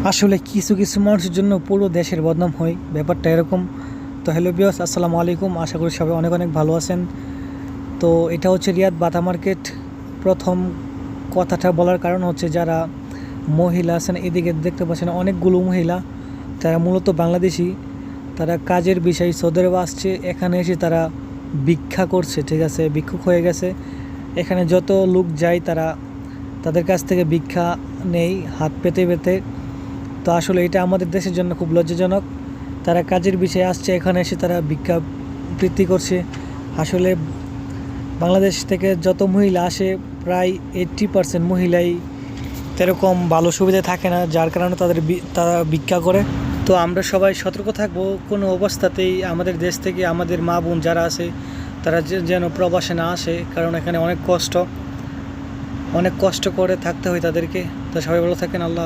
আসলে কিছু কিছু মানুষের জন্য পুরো দেশের বদনাম হয়, ব্যাপারটা এরকম। তো হ্যালো ভিউয়ার্স, আসসালামু আলাইকুম। আশা করি সবাই অনেক অনেক ভালো আছেন। তো এটা হচ্ছে রিয়াদ বাটা মার্কেট। প্রথম কথাটা বলার কারণ হচ্ছে, যারা মহিলা আছেন এদিকে দেখতে পাচ্ছেন অনেকগুলো মহিলা, তারা মূলত বাংলাদেশি। তারা কাজের বিষয় সৌদি আরবে আসছে, এখানে এসে তারা ভিক্ষা করছে, ঠিক আছে, ভিক্ষুক হয়ে গেছে। এখানে যত লোক যায় তারা তাদের কাছ থেকে ভিক্ষা নেই হাত পেতে পেতে। তো আসলে এটা আমাদের দেশের জন্য খুব লজ্জাজনক। তারা কাজের বিষয়ে আসছে, এখানে এসে তারা ভিক্ষা বৃত্তি করছে। আসলে বাংলাদেশ থেকে যত মহিলা আসে, প্রায় 80% মহিলাই এরকম ভালো সুবিধা থাকে না, যার কারণে তারা ভিক্ষা করে। তো আমরা সবাই সতর্ক থাকবো, কোনো অবস্থাতেই আমাদের দেশ থেকে আমাদের মা বোন যারা আছে তারা যেন প্রবাসে না আসে, কারণ এখানে অনেক কষ্ট করে থাকতে হয় তাদেরকে। তো সবাই ভালো থাকেন। আল্লাহ।